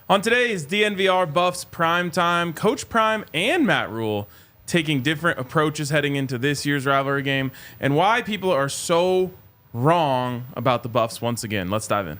On today's DNVR Buffs Prime Time, Coach Prime and Matt Rhule taking different approaches heading into this year's rivalry game and why people are so wrong about the Buffs once again. Let's dive in.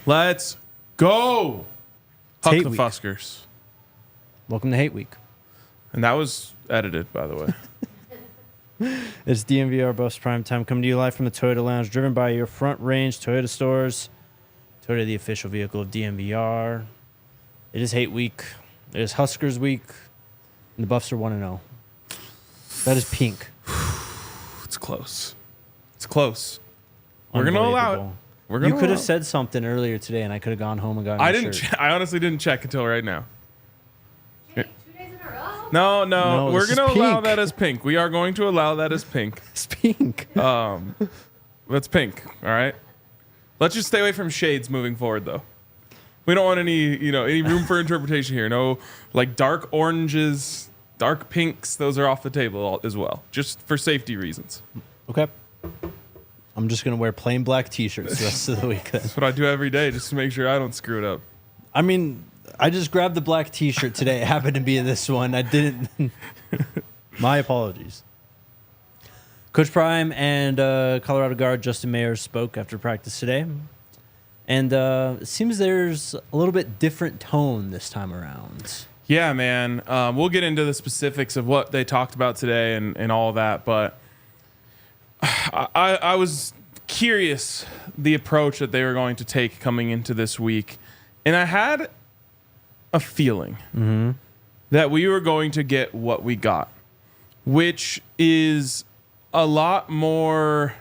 Let's go. Huck the Fuskers. Welcome to Hate Week. And that was edited, by the way. It's DNVR Buffs Prime Time, coming to you live from the Toyota Lounge, driven by your Front Range Toyota stores. Toyota, the official vehicle of DNVR. It is Hate Week. It is Huskers Week. And the Buffs are 1-0. That is pink. It's close. It's close. We're going to allow it. You could have said something earlier today, and I could have gone home and gotten a shirt. I honestly didn't check until right now. Jake, 2 days in a row? No. We're going to allow that as pink. We are going to allow that as pink. It's pink. That's pink. All right. Let's just stay away from shades moving forward, though. We don't want any room for interpretation here. No, like dark oranges, dark pinks. Those are off the table as well, just for safety reasons. Okay. I'm just going to wear plain black T-shirts the rest of the week. That's what I do every day, just to make sure I don't screw it up. I mean, I just grabbed the black T-shirt today. It happened to be this one. I didn't. My apologies. Coach Prime and Colorado guard Justin Mayers spoke after practice today. And it seems there's a little bit different tone this time around. Yeah, man. We'll get into the specifics of what they talked about today and all that, but I was curious the approach that they were going to take coming into this week. And I had a feeling that we were going to get what we got, which is a lot more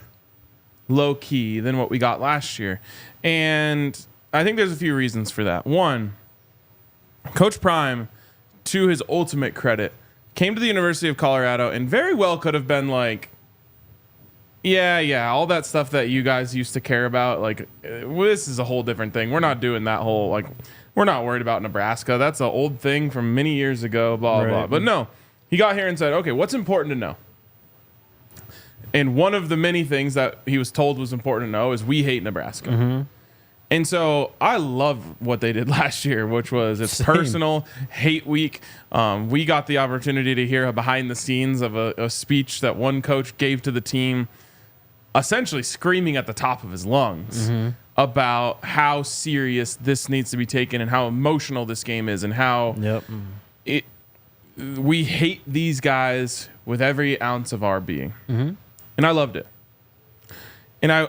low-key than what we got last year. And I think there's a few reasons for that. One, Coach Prime, to his ultimate credit, came to the University of Colorado and very well could have been like, yeah, all that stuff that you guys used to care about, like, this is a whole different thing. We're not doing that whole, like, we're not worried about Nebraska. That's an old thing from many years ago, blah, blah. But no, he got here and said, okay, what's important to know? And one of the many things that he was told was important to know is we hate Nebraska. And so I love what they did last year, which was it's personal hate week. We got the opportunity to hear a behind the scenes of a speech that one coach gave to the team, essentially screaming at the top of his lungs about how serious this needs to be taken and how emotional this game is and how we hate these guys with every ounce of our being. And I loved it. And I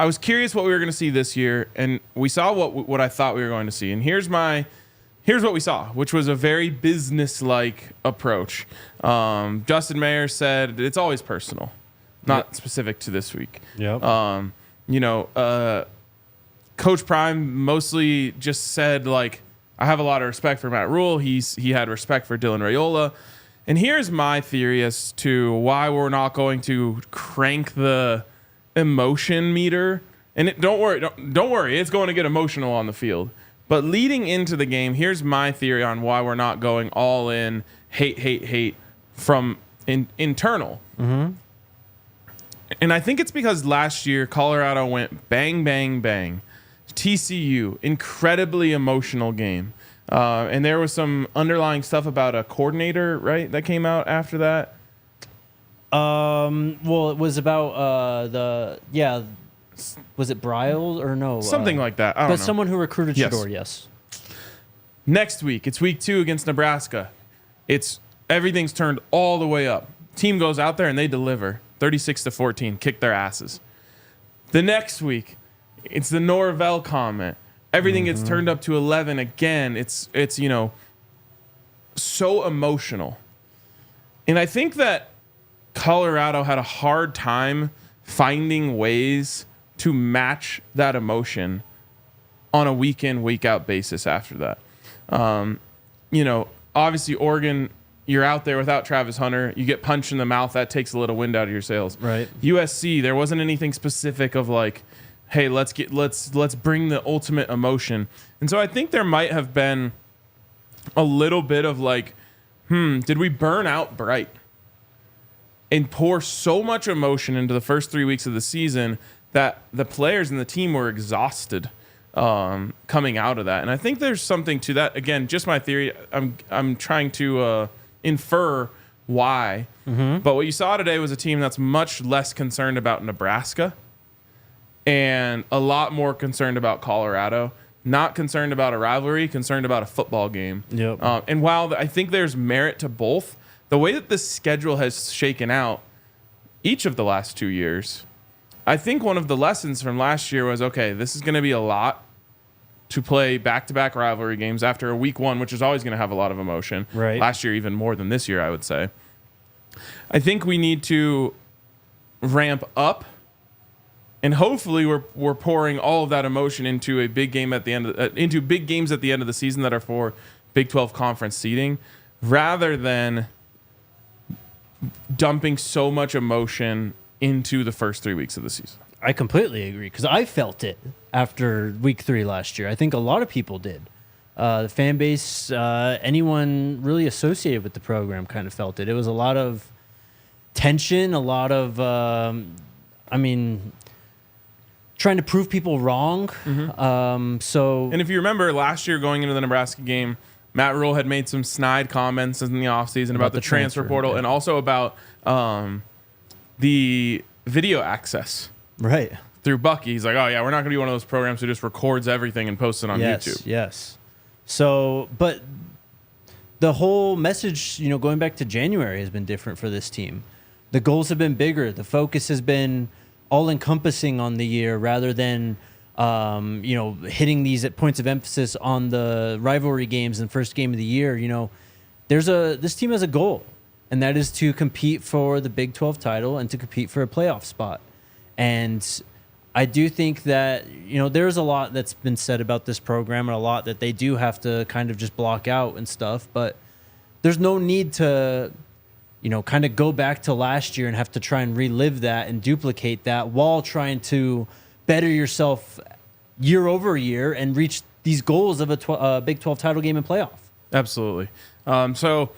was curious what we were going to see this year, and we saw what I thought we were going to see. And here's what we saw, which was a very business-like approach. Justin Mayer said it's always personal. Not specific to this week. Coach Prime mostly just said, like, I have a lot of respect for Matt Rhule. He had respect for Dylan Raiola. And here's my theory as to why we're not going to crank the emotion meter. And don't worry, it's going to get emotional on the field. But leading into the game, here's my theory on why we're not going all in, hate from internal. And I think it's because last year Colorado went bang, bang, bang. TCU, incredibly emotional game. And there was some underlying stuff about a coordinator, right, that came out after that. Well, it was about Was it Bryles or no? Something like that. I don't know. But someone who recruited Yes. Shador, yes. Next week, it's week 2 against Nebraska. Everything's turned all the way up. Team goes out there and they deliver 36-14, kick their asses. The next week, it's the Norvell comment. Everything gets turned up to 11 again. It's so emotional. And I think that Colorado had a hard time finding ways to match that emotion on a week in, week out basis after that. Obviously Oregon, you're out there without Travis Hunter. You get punched in the mouth. That takes a little wind out of your sails. Right. USC, there wasn't anything specific of like, hey, let's bring the ultimate emotion. And so I think there might have been a little bit of like, did we burn out Bright and pour so much emotion into the first 3 weeks of the season that the players and the team were exhausted coming out of that? And I think there's something to that. Again, just my theory. I'm trying to infer why. But what you saw today was a team that's much less concerned about Nebraska and a lot more concerned about Colorado. Not concerned about a rivalry, concerned about a football game. Yep. And while I think there's merit to both, the way that the schedule has shaken out each of the last 2 years, I think one of the lessons from last year was, okay, this is going to be a lot to play back-to-back rivalry games after a week 1, which is always going to have a lot of emotion. Right. Last year, even more than this year, I would say. I think we need to ramp up, and hopefully we're pouring all of that emotion into a big game at the end of, into big games at the end of the season that are for Big 12 conference seeding, rather than dumping so much emotion into the first 3 weeks of the season. I completely agree because I felt it after week 3 last year. I think a lot of people did. The fan base, anyone really associated with the program kind of felt it. It was a lot of tension, a lot of, trying to prove people wrong. And if you remember last year going into the Nebraska game, Matt Rhule had made some snide comments in the offseason about the transfer portal, yeah. and also about the video access. Right. Through Bucky. He's like, oh, yeah, we're not going to be one of those programs who just records everything and posts it on YouTube. Yes. So, but the whole message, going back to January has been different for this team. The goals have been bigger. The focus has been all-encompassing on the year rather than, hitting these at points of emphasis on the rivalry games and first game of the year. This team has a goal, and that is to compete for the Big 12 title and to compete for a playoff spot. And I do think that, there's a lot that's been said about this program and a lot that they do have to kind of just block out and stuff, but there's no need to, kind of go back to last year and have to try and relive that and duplicate that while trying to better yourself year over year and reach these goals of a Big 12 title game and playoff. Absolutely. So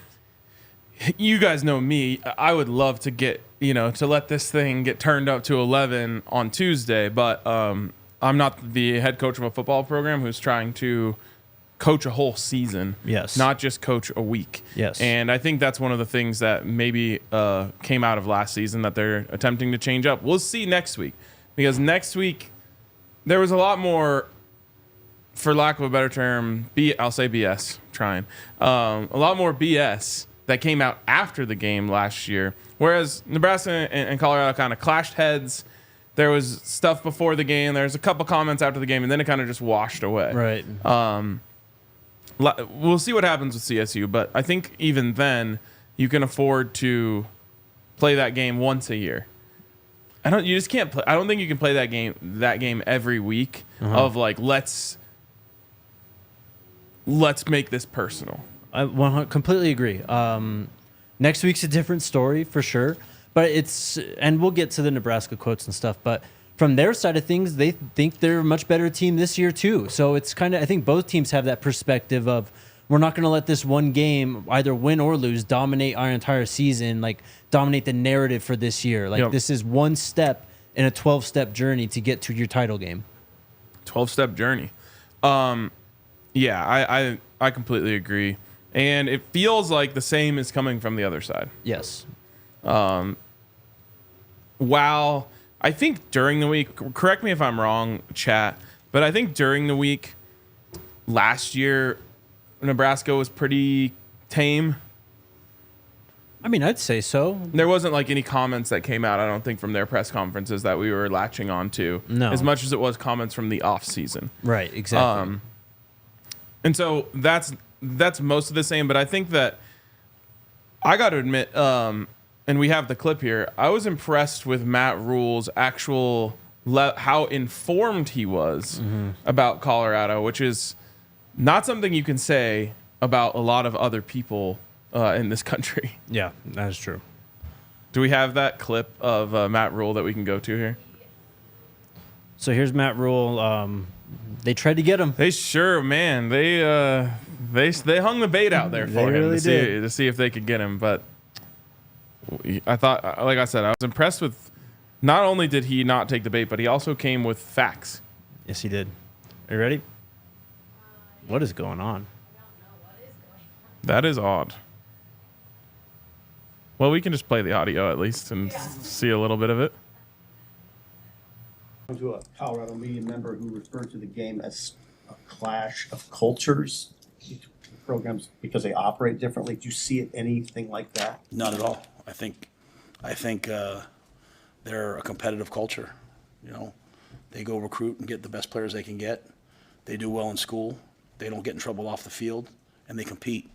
you guys know me. I would love to get, to let this thing get turned up to 11 on Tuesday, but I'm not the head coach of a football program who's trying to coach a whole season. Yes. Not just coach a week. Yes. And I think that's one of the things that maybe came out of last season that they're attempting to change up. We'll see next week, because next week there was a lot more, for lack of a better term, I'll say BS, trying. A lot more BS that came out after the game last year, whereas Nebraska and Colorado kind of clashed heads. There was stuff before the game. There's a couple comments after the game, and then it kind of just washed away. Right. We'll see what happens with CSU, but I think even then you can afford to play that game once a year. You just can't play. I don't think you can play that game every week of like, let's make this personal. I completely agree. Next week's a different story for sure, but and we'll get to the Nebraska quotes and stuff, but from their side of things, they think they're a much better team this year too. So it's kind of, I think both teams have that perspective of, we're not going to let this one game, either win or lose, dominate our entire season, like dominate the narrative for this year. Like This is one step in a 12-step journey to get to your title game. 12-step journey. Yeah, I completely agree. And it feels like the same is coming from the other side. Yes. While I think during the week, correct me if I'm wrong, chat, but I think during the week last year, Nebraska was pretty tame. I mean, I'd say so. There wasn't like any comments that came out, I don't think, from their press conferences that we were latching on to. No. As much as it was comments from the off season. Right, exactly. And so that's most of the same, but I think that I got to admit, and we have the clip here, I was impressed with Matt Rhule's actual how informed he was about Colorado, which is not something you can say about a lot of other people in this country. Yeah, that is true. Do we have that clip of Matt Rhule that we can go to here? So here's Matt Rhule. They tried to get him. They sure, man. They hung the bait out there for him really to see if they could get him. But I thought, like I said, I was impressed with. Not only did he not take the bait, but he also came with facts. Yes, he did. Are you ready? What is going on? That is odd. Well, we can just play the audio at least and see a little bit of it. To a Colorado media member who referred to the game as a clash of cultures, programs, because they operate differently. Do you see it anything like that? Not at all. I think they're a competitive culture. You know, they go recruit and get the best players they can get. They do well in school. They don't get in trouble off the field, and they compete.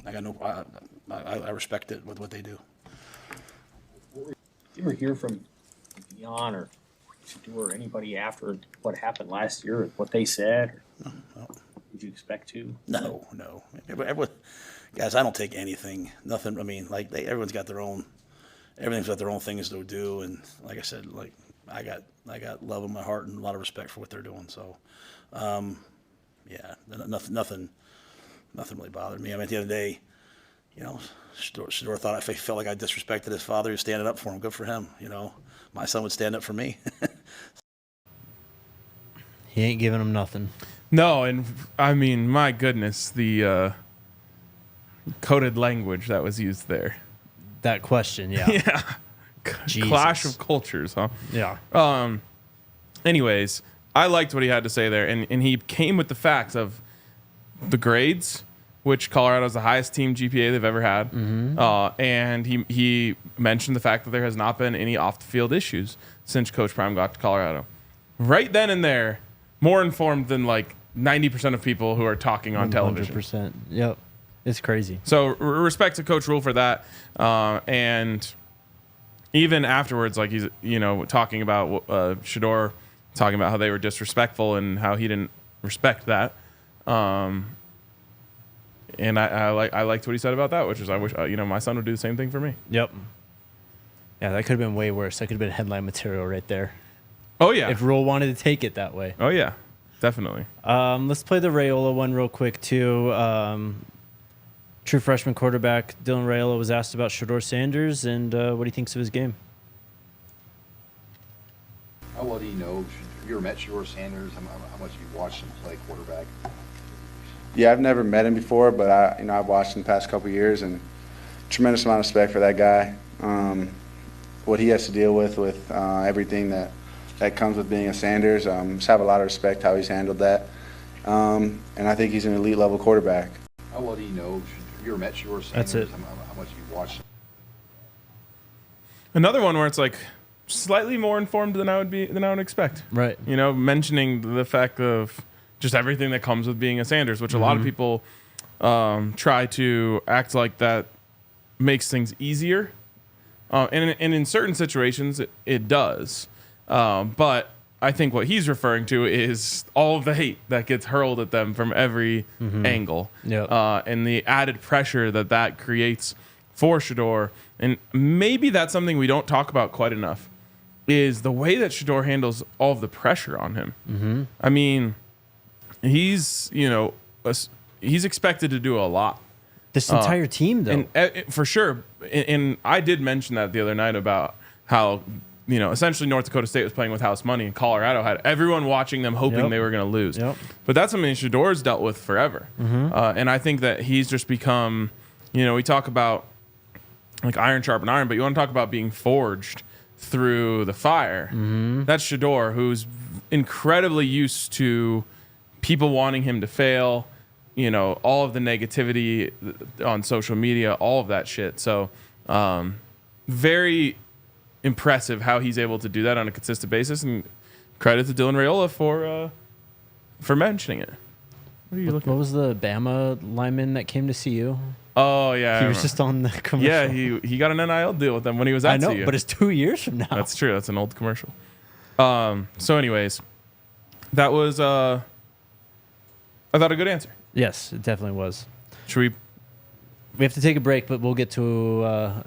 I respect it with what they do. Did you ever hear from Jan or or anybody after what happened last year, what they said? No. Did you expect to? No. Everyone, guys, I don't take anything. Nothing. I mean, like everyone's got their own. Everything's got their own things to do, and like I said, like I got love in my heart and a lot of respect for what they're doing. So, yeah, nothing really bothered me. I mean, at the end of the day, you know, Shedeur thought I felt like I disrespected his father. He was standing up for him. Good for him. You know, my son would stand up for me. He ain't giving him nothing. No, and I mean, my goodness, the coded language that was used there. That question, yeah. Yeah. Clash of cultures, huh? Yeah. Anyways, I liked what he had to say there, and he came with the facts of the grades, which Colorado's the highest team GPA they've ever had. And he mentioned the fact that there has not been any off-the-field issues since Coach Prime got to Colorado. Right then and there, more informed than like 90% of people who are talking on television. 100%. Yep. It's crazy. So respect to Coach Rhule for that. And even afterwards, like he's, you know, talking about Shedeur, talking about how they were disrespectful and how he didn't respect that. And I liked what he said about that, which is I wish, you know, my son would do the same thing for me. Yep. Yeah, that could have been way worse. That could have been headline material right there. Oh, yeah. If Rhule wanted to take it that way. Oh, yeah. Definitely. Let's play the Raiola one real quick, too. True freshman quarterback Dylan Raiola was asked about Shedeur Sanders and what he thinks of his game. How well do you know? Have you ever met Shedeur Sanders? How much have you watched him play quarterback? Yeah, I've never met him before, but I've watched him the past couple of years, and tremendous amount of respect for that guy. What he has to deal with everything that comes with being a Sanders. Just have a lot of respect how he's handled that, and I think he's an elite level quarterback. How well do you know? Have you ever met Shedeur Sanders? That's it. How much have you watched him? Another one where it's like slightly more informed than I would expect. Right. You know, mentioning the fact of just everything that comes with being a Sanders, which a lot of people try to act like that makes things easier. And in certain situations, it does. But I think what he's referring to is all of the hate that gets hurled at them from every angle. Yep. And the added pressure that creates for Shedeur. And maybe that's something we don't talk about quite enough, is the way that Shedeur handles all of the pressure on him. I mean, he's expected to do a lot. This entire team, though. And for sure. And I did mention that the other night about how, you know, essentially North Dakota State was playing with house money, and Colorado had everyone watching them hoping they were going to lose. Yep. But that's something Shedeur's dealt with forever. And I think that he's just become, you know, we talk about like iron sharpen iron, but you want to talk about being forged through the fire. That's Shador, who's incredibly used to people wanting him to fail, all of the negativity on social media, all of that shit. So very impressive how he's able to do that on a consistent basis, and credit to Dylan Raiola for mentioning it. What was the Bama lineman that came to see you? Oh, yeah. He was just on the commercial. Yeah, he got an NIL deal with them when he was at I know, CU. but it's 2 years from now. That's true. That's an old commercial. So anyways, that was, I thought, a good answer. Yes, it definitely was. Should We have to take a break, but we'll get to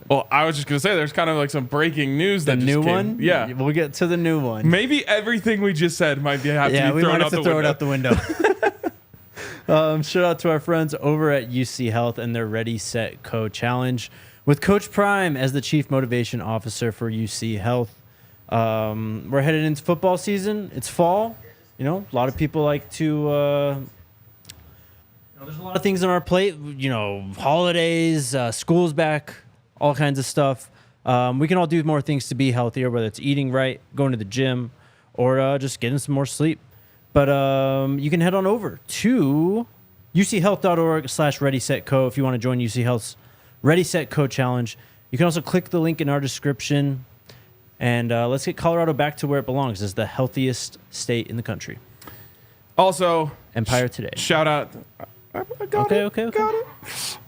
Well, I was just going to say, there's kind of like some breaking news the that just new came. one. Yeah. We'll get to the new one. Maybe everything we just said might have to be we thrown might out have to the throw window. it out the window. Shout out to our friends over at UC Health and their Ready, Set, Co challenge with Coach Prime as the Chief Motivation Officer for UC Health. We're headed into football season. It's fall. A lot of people like to. There's a lot of things on our plate. Holidays, school's back, all kinds of stuff. We can all do more things to be healthier, whether it's eating right, going to the gym, or just getting some more sleep. But you can head on over to uchealth.org/ReadySetCo if you want to join UC Health's Ready, Set, Co challenge. You can also click the link in our description. And let's get Colorado back to where it belongs, as the healthiest state in the country. Also, Empire Today. Shout out. I got it. Okay. Got it.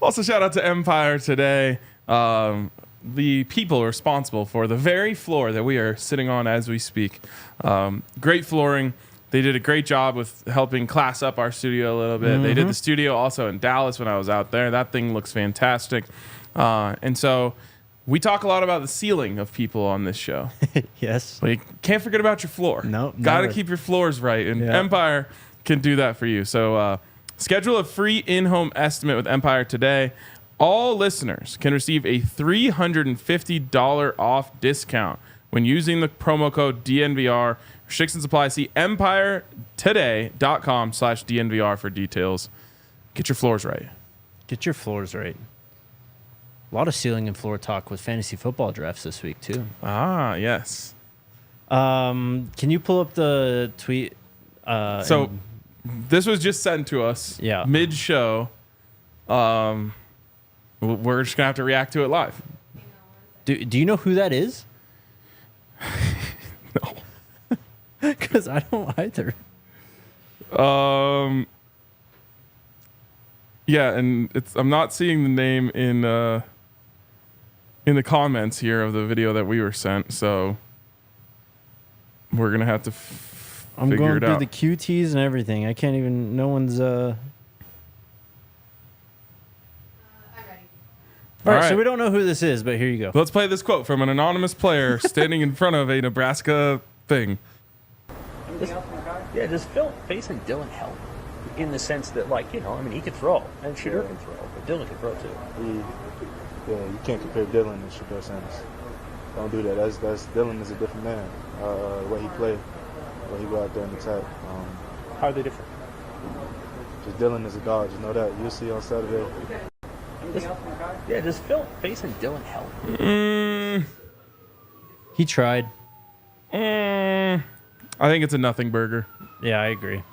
Also, shout out to Empire Today. The people responsible for the very floor that we are sitting on as we speak. Great flooring. They did a great job with helping class up our studio a little bit. They did the studio also in Dallas when I was out there. That thing looks fantastic. And so we talk a lot about the ceiling of people on this show. Yes. But you can't forget about your floor. No, Got to never. keep your floors right. And Yeah. Empire can do that for you. So schedule a free in-home estimate with Empire today. All listeners can receive a $350 off discount when using the promo code DNVR. Restrictions apply. See empiretoday.com/DNVR for details. Get your floors right. Get your floors right. A lot of ceiling and floor talk with fantasy football drafts this week, too. Ah, yes. Can you pull up the tweet? So this was just sent to us mid-show. We're just going to have to react to it live. Do you know who that is? No. Because I don't either. Yeah, and I'm not seeing the name in the comments here of the video that we were sent, so we're gonna have to I'm figure going it through out. the QTs and everything. I can't even. No one's. I'm ready. All right, right. so we don't know who this is, but here you go. Let's play this quote from an anonymous player standing in front of a Nebraska thing. Yeah, does facing Dylan help in the sense that, he could throw and Shador can throw, but Dylan can throw too. You can't compare Dylan and Shador Sanders. Don't do that. That's Dylan is a different man. The way he played, the way he go out there and attack. How are they different? Just Dylan is a dog. Just know that. You'll see on Saturday. Does facing Dylan help? He tried. I think it's a nothing burger. Yeah, I agree.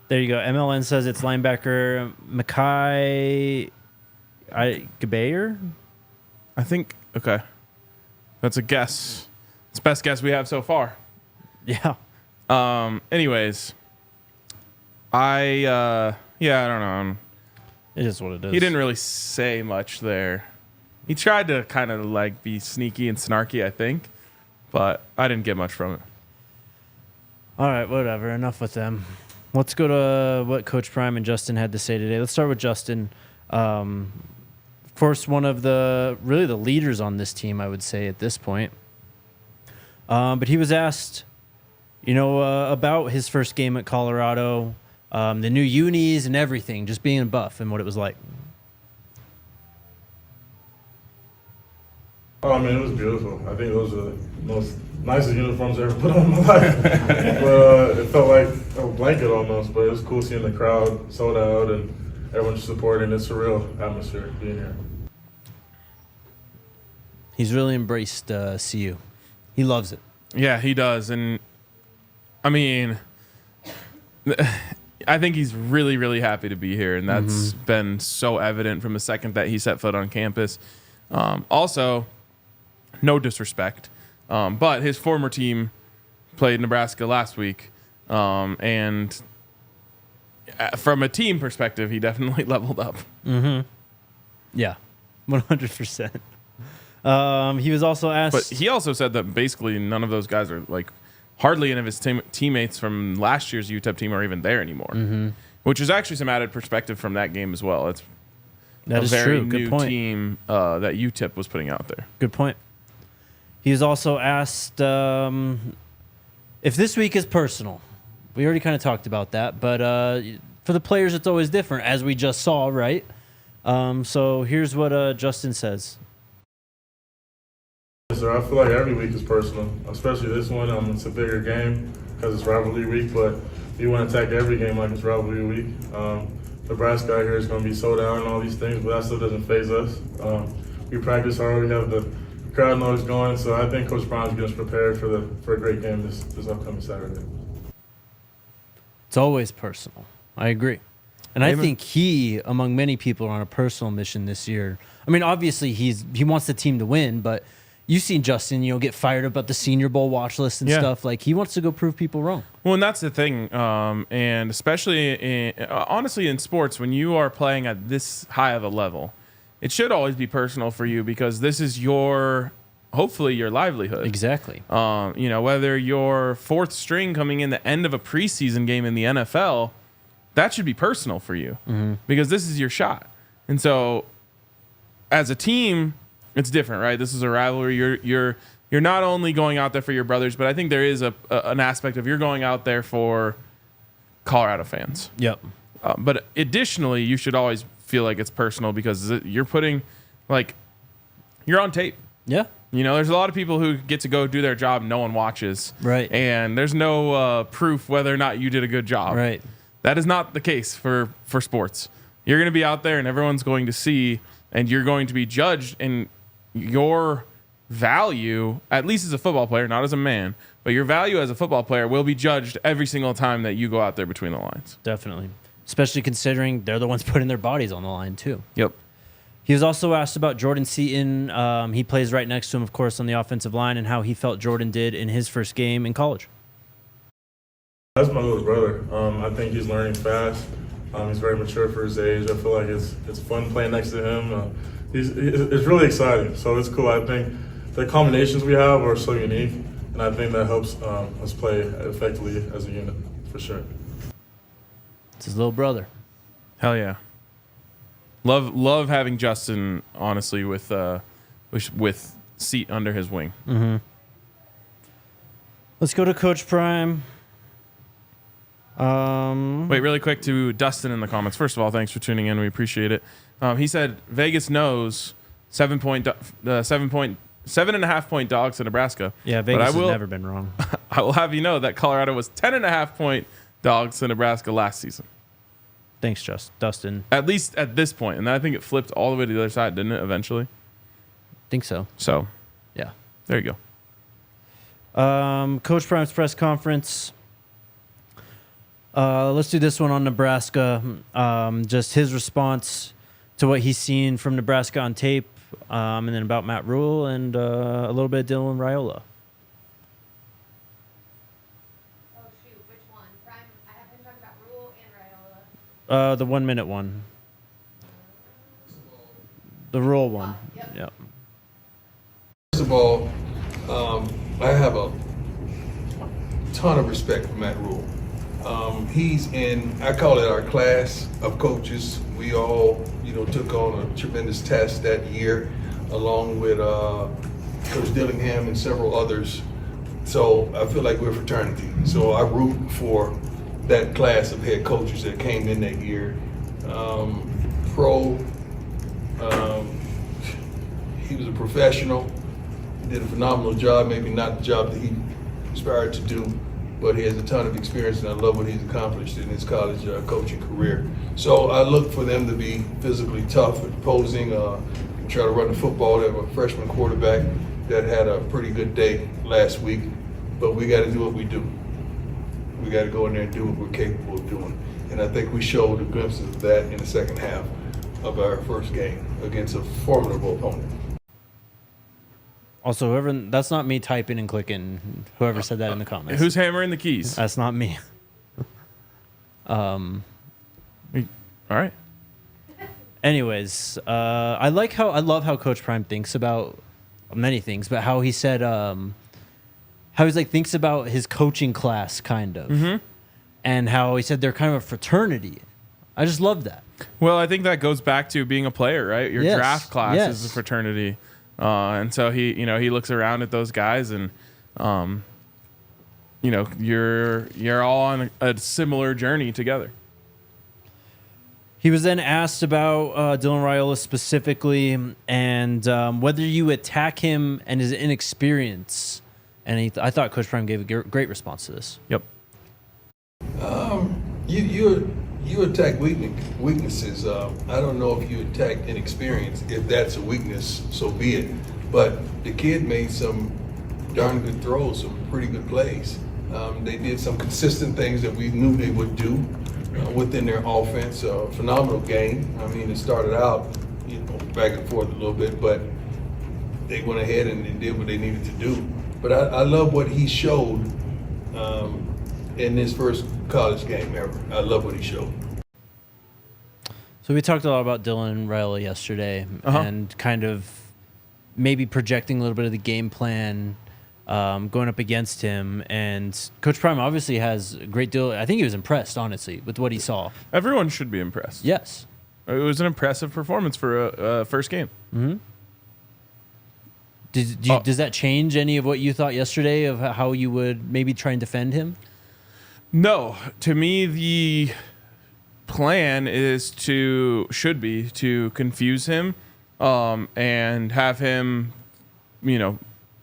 There you go. MLN says it's linebacker Makai Gabayer. I think, okay. That's a guess. It's the best guess we have so far. Yeah. Anyways, I don't know. It is what it is. He didn't really say much there. He tried to kind of be sneaky and snarky, I think, but I didn't get much from it. All right, whatever. Enough with them. Let's go to what Coach Prime and Justin had to say today. Let's start with Justin. Of course, one of the leaders on this team, I would say, at this point. But he was asked, about his first game at Colorado, the new unis and everything, just being a Buff and what it was like. Oh, I mean, it was beautiful. I think it was the most nicest uniforms I ever put on in my life. But it felt like a blanket almost, but it was cool seeing the crowd sold out and everyone supporting. It's a real atmosphere being here. He's really embraced CU. He loves it. Yeah, he does. And, I mean, I think he's really, really happy to be here, and that's been so evident from the second that he set foot on campus. Also, no disrespect, but his former team played Nebraska last week, and from a team perspective, he definitely leveled up. Yeah, 100%. He was also asked... But he also said that basically none of those guys are, like, hardly any of his teammates from last year's UTEP team are even there anymore, which is actually some added perspective from that game as well. It's That is very true. Good new point. team that UTEP was putting out there. Good point. He was also asked if this week is personal. We already kind of talked about that, but for the players, it's always different, as we just saw, right? So here's what Justin says. Yes, sir. I feel like every week is personal, especially this one. It's a bigger game because it's rivalry week, but you want to attack every game like it's rivalry week. Nebraska out here is going to be so down and all these things, but that still doesn't faze us. We practice hard. We have the crowd noise going, so I think Coach Prime's getting us prepared for a great game this upcoming Saturday. It's always personal. I agree. And I think he, among many people, are on a personal mission this year. I mean, obviously he wants the team to win, but you've seen Justin, get fired up about the Senior Bowl watch list and stuff. Like, he wants to go prove people wrong. Well, and that's the thing. And especially, honestly, in sports, when you are playing at this high of a level, it should always be personal for you because this is hopefully your livelihood. Exactly. Whether you're fourth string coming in the end of a preseason game in the NFL, that should be personal for you because this is your shot. And so as a team, it's different, right? This is a rivalry. You're not only going out there for your brothers, but I think there is an aspect of you're going out there for Colorado fans. Yep. But additionally, you should always feel like it's personal because you're putting, you're on tape. Yeah. There's a lot of people who get to go do their job and no one watches. Right. And there's no proof whether or not you did a good job. Right. That is not the case for sports. You're going to be out there and everyone's going to see, and you're going to be judged in your value, at least as a football player, not as a man, but your value as a football player will be judged every single time that you go out there between the lines. Definitely. Especially considering they're the ones putting their bodies on the line, too. Yep. He was also asked about Jordan Seaton. He plays right next to him, of course, on the offensive line, and how he felt Jordan did in his first game in college. That's my little brother. I think he's learning fast. He's very mature for his age. I feel like it's fun playing next to him. It's really exciting. So it's cool. I think the combinations we have are so unique, and I think that helps us play effectively as a unit for sure. It's his little brother. Hell yeah. Love having Justin, honestly, with Seat under his wing. Mm-hmm. Let's go to Coach Prime. Wait, really quick to Dustin in the comments. First of all, thanks for tuning in. We appreciate it. He said Vegas knows 7.5 point dogs to Nebraska. Yeah, Vegas has never been wrong. I will have you know that Colorado was 10.5 point dogs to Nebraska last season. Thanks, Dustin. At least at this point, and then I think it flipped all the way to the other side, didn't it? Eventually. Think so. So, yeah, there you go. Coach Prime's press conference. Let's do this one on Nebraska. Just his response to what he's seen from Nebraska on tape, and then about Matt Rhule and a little bit of Dylan Raiola. Oh, shoot. Which one? Prime, I have been talking about Rhule and Raiola. The 1 minute one. The Rhule one. Yep. First of all, I have a ton of respect for Matt Rhule. He's in, I call it our class of coaches. We all, took on a tremendous test that year, along with Coach Dillingham and several others. So I feel like we're a fraternity. So I root for that class of head coaches that came in that year. He was a professional, did a phenomenal job, maybe not the job that he aspired to do, but he has a ton of experience, and I love what he's accomplished in his college coaching career. So I look for them to be physically tough, imposing, and try to run the football. They have a freshman quarterback that had a pretty good day last week, but we got to do what we do. We got to go in there and do what we're capable of doing. And I think we showed a glimpse of that in the second half of our first game against a formidable opponent. Also, whoever, that's not me typing and clicking. Whoever said that in the comments. Who's hammering the keys? That's not me. All right. Anyways, I love how Coach Prime thinks about many things, but how he said, how he's like thinks about his coaching class, kind of, and how he said they're kind of a fraternity. I just love that. Well, I think that goes back to being a player, right? Your Yes, draft class yes. is a fraternity, and so he looks around at those guys, and you're all on a similar journey together. He was then asked about Dylan Raiola specifically, and whether you attack him and his inexperience. And I thought Coach Prime gave a great response to this. Yep. You attack weaknesses. I don't know if you attack inexperience. If that's a weakness, so be it. But the kid made some darn good throws, some pretty good plays. They did some consistent things that we knew they would do within their offense. Phenomenal game. I mean, it started out back and forth a little bit, but they went ahead and did what they needed to do. But I love what he showed in his first college game ever. I love what he showed. So we talked a lot about Dylan Raiola yesterday and kind of maybe projecting a little bit of the game plan going up against him. And Coach Prime obviously has a great deal. I think he was impressed, honestly, with what he saw. Everyone should be impressed. Yes. It was an impressive performance for a first game. Mm-hmm. Does that change any of what you thought yesterday of how you would maybe try and defend him? No. To me, the plan should be to confuse him and have him,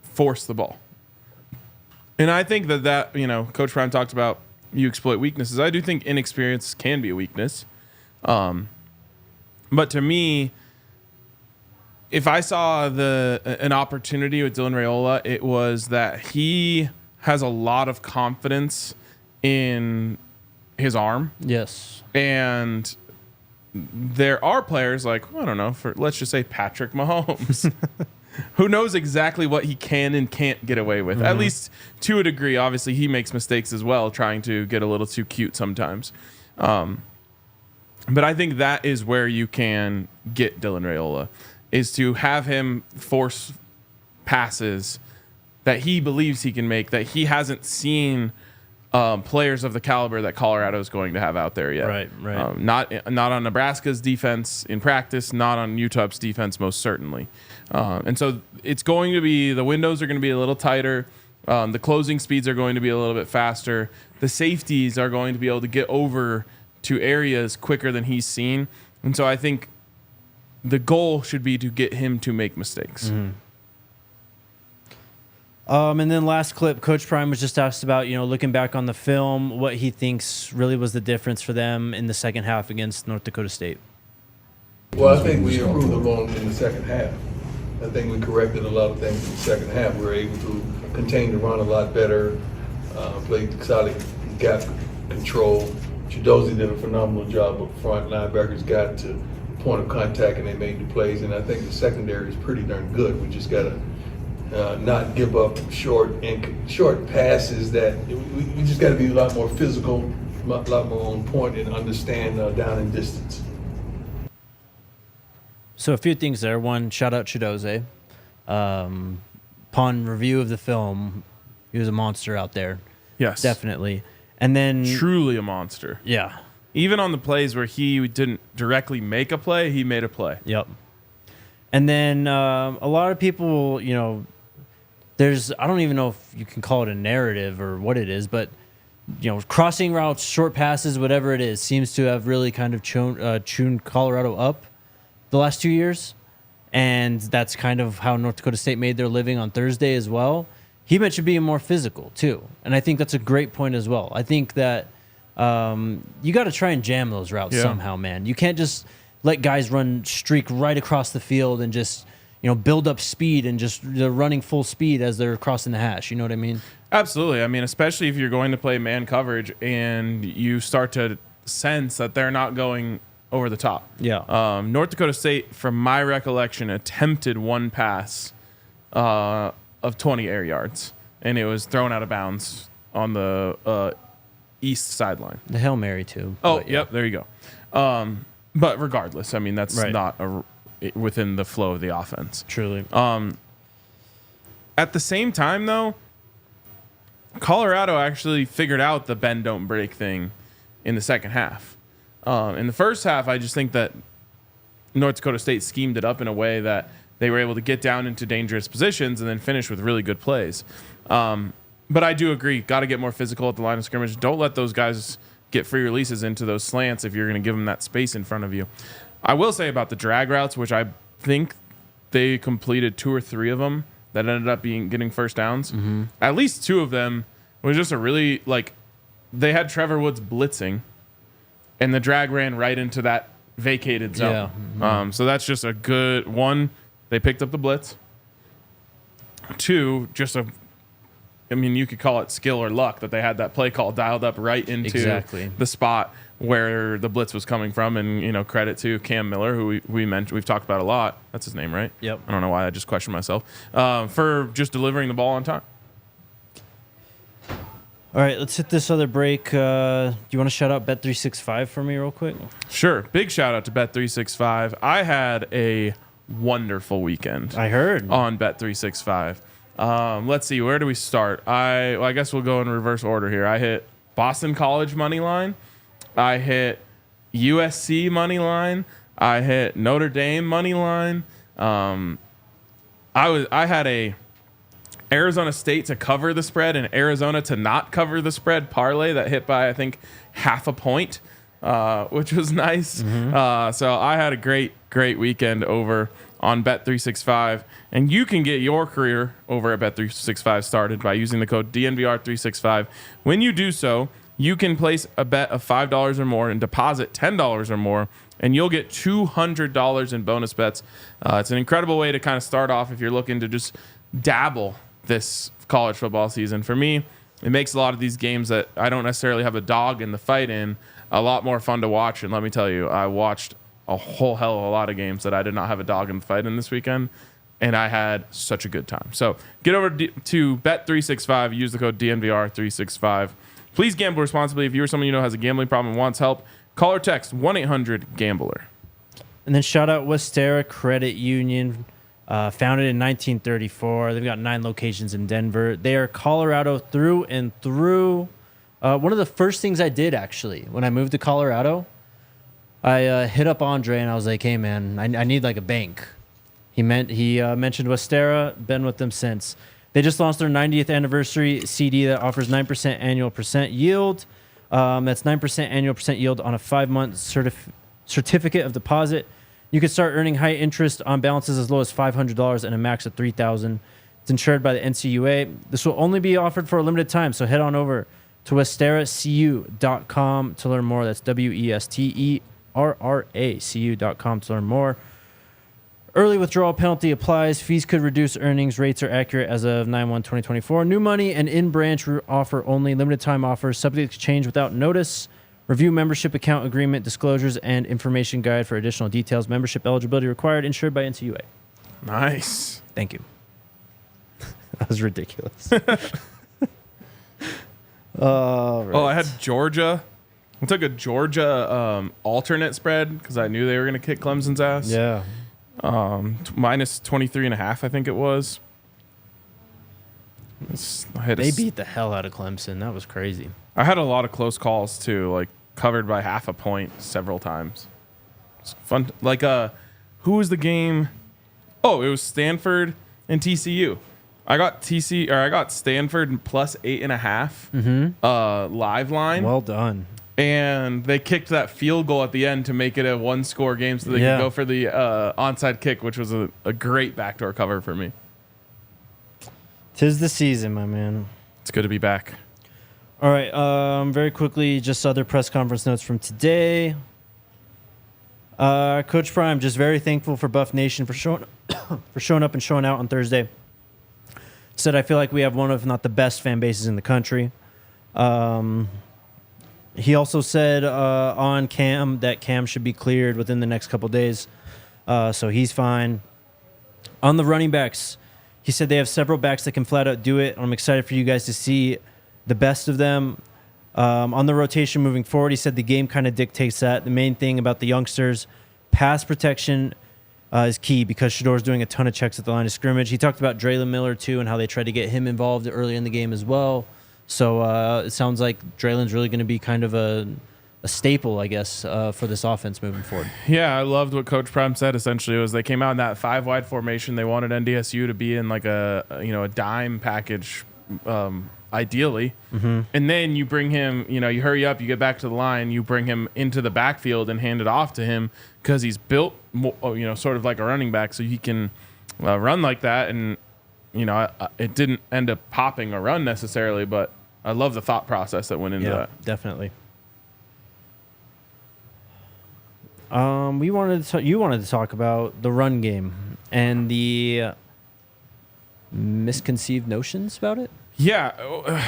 force the ball. And I think that Coach Prime talked about you exploit weaknesses. I do think inexperience can be a weakness. But to me, if I saw an opportunity with Dylan Raiola, it was that he has a lot of confidence in his arm. Yes. And there are players like, I don't know, let's just say Patrick Mahomes, who knows exactly what he can and can't get away with, at least to a degree. Obviously, he makes mistakes as well, trying to get a little too cute sometimes. But I think that is where you can get Dylan Raiola, is to have him force passes that he believes he can make, that he hasn't seen players of the caliber that Colorado is going to have out there yet. Right. Not on Nebraska's defense in practice, not on UTEP's defense most certainly. And so it's going to be, the windows are going to be a little tighter. The closing speeds are going to be a little bit faster. The safeties are going to be able to get over to areas quicker than he's seen. And so I think the goal should be to get him to make mistakes. And then last clip, Coach Prime was just asked about, looking back on the film, what he thinks really was the difference for them in the second half against North Dakota State. Well, I think we improved along in the second half. I think we corrected a lot of things in the second half. We were able to contain the run a lot better, played solid gap control. Chidozie did a phenomenal job up front. Linebackers got to point of contact and they made the plays. And I think the secondary is pretty darn good. We just got to not give up short passes. That we just got to be a lot more physical, a lot more on point, and understand down and distance. So a few things there. One, shout out Chidozie. Upon review of the film, he was a monster out there. Yes. Definitely. And then Truly a monster. Yeah. Even on the plays where he didn't directly make a play, he made a play. Yep. And then a lot of people, there's, I don't even know if you can call it a narrative or what it is, but, crossing routes, short passes, whatever it is, seems to have really kind of tuned Colorado up the last 2 years. And that's kind of how North Dakota State made their living on Thursday as well. He mentioned being more physical, too. And I think that's a great point as well. I think that you got to try and jam those routes somehow, man. You can't just let guys streak right across the field and just, build up speed and just they're running full speed as they're crossing the hash. You know what I mean? Absolutely. I mean, especially if you're going to play man coverage and you start to sense that they're not going over the top. Yeah. North Dakota State, from my recollection, attempted one pass of 20 air yards, and it was thrown out of bounds on the east sideline. The Hail Mary, too. Oh, yep, there you go. But regardless, I mean, that's Right. not within the flow of the offense. Truly. At the same time, though, Colorado actually figured out the bend, don't break thing in the second half. In the first half, I just think that North Dakota State schemed it up in a way that they were able to get down into dangerous positions and then finish with really good plays. But I do agree, got to get more physical at the line of scrimmage. Don't let those guys get free releases into those slants if you're going to give them that space in front of you. I will say about the drag routes, which I think they completed 2 or 3 of them that ended up getting first downs. Mm-hmm. At least 2 of them was just a really, they had Trevor Woods blitzing, and the drag ran right into that vacated zone. Yeah. Mm-hmm. So that's just a good one. They picked up the blitz. 2, you could call it skill or luck that they had that play call dialed up right into the spot where the blitz was coming from. And, credit to Cam Miller, who we've talked about a lot. That's his name, right? Yep. I don't know why I just questioned myself. For just delivering the ball on time. All right, let's hit this other break. Do you want to shout out Bet365 for me real quick? Sure. Big shout out to Bet365. I had a wonderful weekend. I heard. On Bet365. Let's see. Where do we start? I guess we'll go in reverse order here. I hit Boston College money line. I hit USC money line. I hit Notre Dame money line. I had a Arizona State to cover the spread and Arizona to not cover the spread parlay that hit by, I think, 0.5 point, which was nice. Mm-hmm. So I had a great weekend over on Bet365, and you can get your career over at Bet365 started by using the code DNVR365. When you do so, you can place a bet of $5 or more and deposit $10 or more, and you'll get $200 in bonus bets. It's an incredible way to kind of start off if you're looking to just dabble this college football season. For me, it makes a lot of these games that I don't necessarily have a dog in the fight in a lot more fun to watch. And let me tell you, I watched a whole hell of a lot of games that I did not have a dog in the fight in this weekend, and I had such a good time. So get over to Bet365, use the code DNVR365. Please gamble responsibly. If you or someone you know has a gambling problem and wants help, call or text 1-800-GAMBLER. And then shout out Westera Credit Union, founded in 1934. They've got 9 locations in Denver. They are Colorado through and through. One of the first things I did, actually, when I moved to Colorado, I hit up Andre and I was like, hey, man, I need like a bank. He mentioned Westera, been with them since. They just launched their 90th anniversary CD that offers 9% annual percent yield. That's 9% annual percent yield on a 5-month certificate of deposit. You can start earning high interest on balances as low as $500 and a max of $3,000. It's insured by the NCUA. This will only be offered for a limited time, so head on over to westeracu.com to learn more. That's WESTERRACU.com to learn more. Early withdrawal penalty applies. Fees could reduce earnings. Rates are accurate as of 9/1/2024. New money and in-branch offer only. Limited time offers. Subject to change without notice. Review membership account agreement, disclosures, and information guide for additional details. Membership eligibility required. Insured by NCUA. Nice. Thank you. That was ridiculous. Oh, I had Georgia. I took a Georgia alternate spread because I knew they were going to kick Clemson's ass. Yeah. Minus 23.5, I think it was. They beat the hell out of Clemson. That was crazy. I had a lot of close calls too, like covered by 0.5 point several times. It's fun. Like, who was the game? Oh, it was Stanford and TCU. I got Stanford plus 8.5 live line. Well done. And they kicked that field goal at the end to make it a 1-score game so they could go for the onside kick, which was a great backdoor cover for me. 'Tis the season, my man. It's good to be back. All right. Very quickly, just other press conference notes from today. Coach Prime, just very thankful for Buff Nation for showing up and showing out on Thursday. Said, I feel like we have one of, not the best fan bases in the country. He also said on Cam that Cam should be cleared within the next couple days. So he's fine. On the running backs, he said they have several backs that can flat out do it. I'm excited for you guys to see the best of them. On the rotation moving forward, he said the game kind of dictates that. The main thing about the youngsters, pass protection is key because Shador's doing a ton of checks at the line of scrimmage. He talked about Draylon Miller, too, and how they tried to get him involved early in the game as well. So it sounds like Draylon's really going to be kind of a staple, I guess, for this offense moving forward. Yeah, I loved what Coach Prime said. Essentially, was they came out in that 5-wide formation. They wanted NDSU to be in like a dime package, ideally. Mm-hmm. And then you bring him, you hurry up, you get back to the line, you bring him into the backfield and hand it off to him because he's built, sort of like a running back, so he can run like that. And it didn't end up popping a run necessarily, but I love the thought process that went into that. Definitely. You wanted to talk about the run game and the misconceived notions about it? Yeah.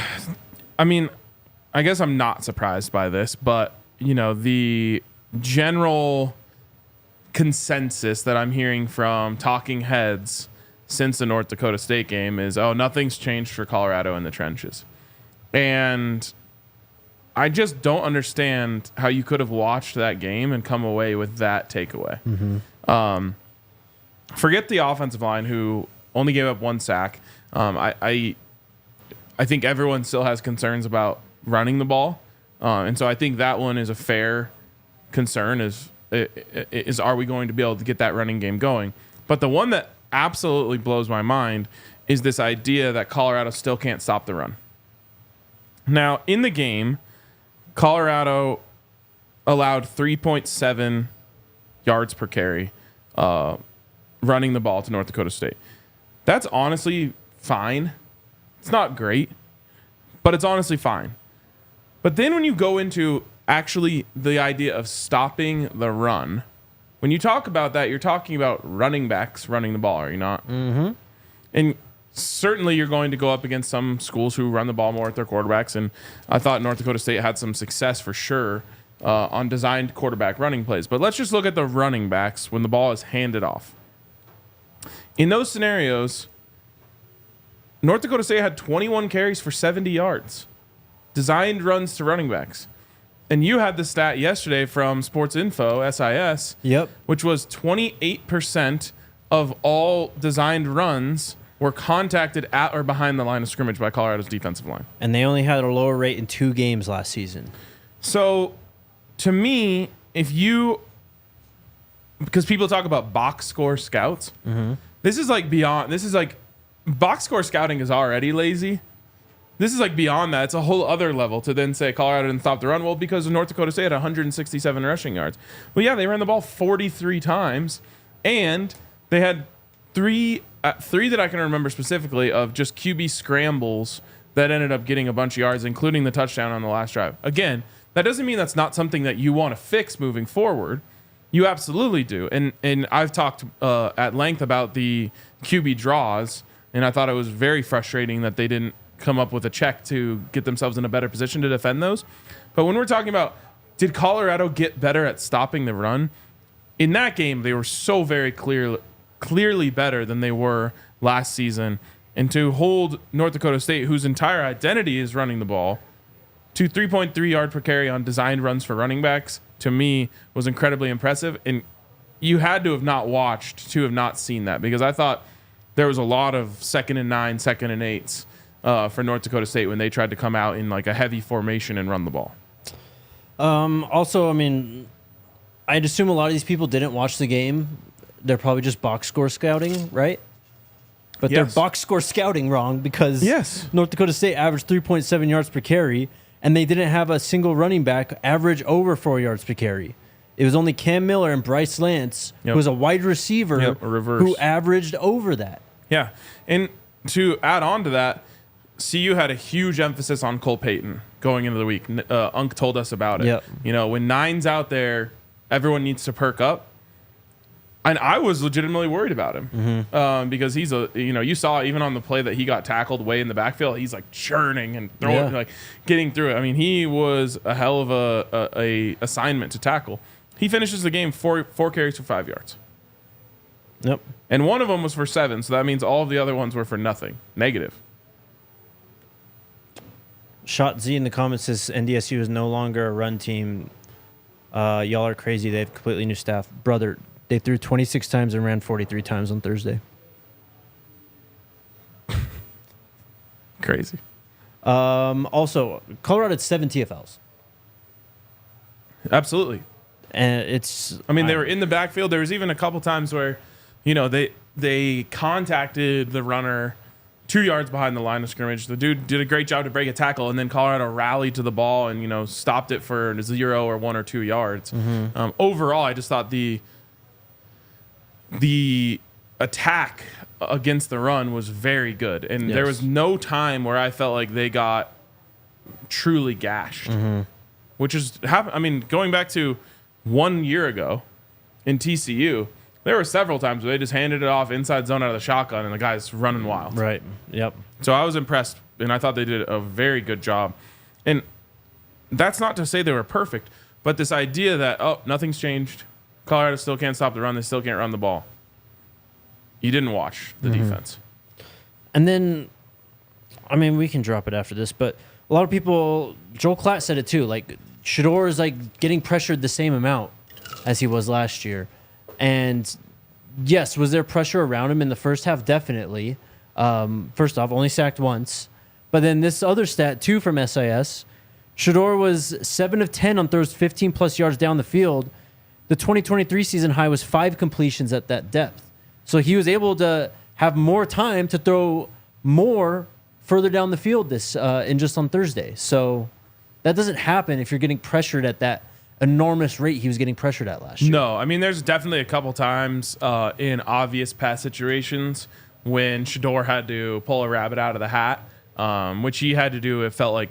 I mean, I guess I'm not surprised by this, but, the general consensus that I'm hearing from talking heads since the North Dakota State game is, nothing's changed for Colorado in the trenches. And I just don't understand how you could have watched that game and come away with that takeaway. Mm-hmm. Forget the offensive line, who only gave up 1 sack. I think everyone still has concerns about running the ball. And so I think that one is a fair concern is are we going to be able to get that running game going? But the one that absolutely blows my mind is this idea that Colorado still can't stop the run. Now, in the game, Colorado allowed 3.7 yards per carry running the ball to North Dakota State. That's honestly fine. It's not great, but it's honestly fine. But then when you go into actually the idea of stopping the run, when you talk about that, you're talking about running backs running the ball, are you not? Mm-hmm. And certainly you're going to go up against some schools who run the ball more at their quarterbacks, and I thought North Dakota State had some success for sure on designed quarterback running plays. But let's just look at the running backs when the ball is handed off. In those scenarios, North Dakota State had 21 carries for 70 yards. Designed runs to running backs. And you had the stat yesterday from Sports Info, SIS, which was 28% of all designed runs were contacted at or behind the line of scrimmage by Colorado's defensive line. And they only had a lower rate in 2 games last season. So, to me, because people talk about box score scouts, this is like box score scouting is already lazy. This is like beyond that. It's a whole other level to then say Colorado didn't stop the run. Well, because North Dakota State had 167 rushing yards. Well, yeah, they ran the ball 43 times, and they had three that I can remember specifically of just QB scrambles that ended up getting a bunch of yards, including the touchdown on the last drive. Again, that doesn't mean that's not something that you want to fix moving forward. You absolutely do. And I've talked at length about the QB draws, and I thought it was very frustrating that they didn't come up with a check to get themselves in a better position to defend those. But when we're talking about, did Colorado get better at stopping the run? In that game, they were so very clearly better than they were last season. And to hold North Dakota State, whose entire identity is running the ball, to 3.3 yard per carry on designed runs for running backs, to me, was incredibly impressive. And you had to have not watched to have not seen that, because I thought there was a lot of 2nd and 9, 2nd and 8s for North Dakota State when they tried to come out in like a heavy formation and run the ball. Also, I mean, I'd assume a lot of these people didn't watch the game. They're probably just box score scouting, right? But they're box score scouting wrong, because North Dakota State averaged 3.7 yards per carry, and they didn't have a single running back average over 4 yards per carry. It was only Cam Miller and Bryce Lance, who was a wide receiver, who averaged over that. Yeah, and to add on to that, CU had a huge emphasis on Cole Payton going into the week. Unk told us about it. When Nine's out there, everyone needs to perk up. And I was legitimately worried about him because he's you saw even on the play that he got tackled way in the backfield, he's like churning and throwing, like getting through it. I mean, he was a hell of a assignment to tackle. He finishes the game 4 carries for 5 yards. Yep. And one of them was for 7, so that means all of the other ones were for nothing, negative. Shot Z in the comments says NDSU is no longer a run team. Y'all are crazy. They have completely new staff. Brother, they threw 26 times and ran 43 times on Thursday. Crazy. Also, Colorado had 7 TFLs. Absolutely. And it's... I mean, they were in the backfield. There was even a couple times where, they contacted the runner 2 yards behind the line of scrimmage. The dude did a great job to break a tackle, and then Colorado rallied to the ball and, stopped it for 0 or 1 or 2 yards. Overall, I just thought the attack against the run was very good. And there was no time where I felt like they got truly gashed, which is, going back to 1 year ago in TCU, there were several times where they just handed it off inside zone out of the shotgun and the guy's running wild. Right. Yep. So I was impressed, and I thought they did a very good job. And that's not to say they were perfect, but this idea that, nothing's changed. Colorado still can't stop the run. They still can't run the ball. You didn't watch the defense. And then, we can drop it after this, but a lot of people, Joel Klatt said it too, like, Shedeur is like getting pressured the same amount as he was last year. And yes, was there pressure around him in the first half? Definitely. First off, only sacked once. But then this other stat, too, from SIS, Shedeur was 7 of 10 on throws 15-plus yards down the field. The 2023 season high was 5 completions at that depth. So he was able to have more time to throw more further down the field in just on Thursday. So that doesn't happen if you're getting pressured at that enormous rate he was getting pressured at last year. No, there's definitely a couple times in obvious pass situations when Shedeur had to pull a rabbit out of the hat, which he had to do, it felt like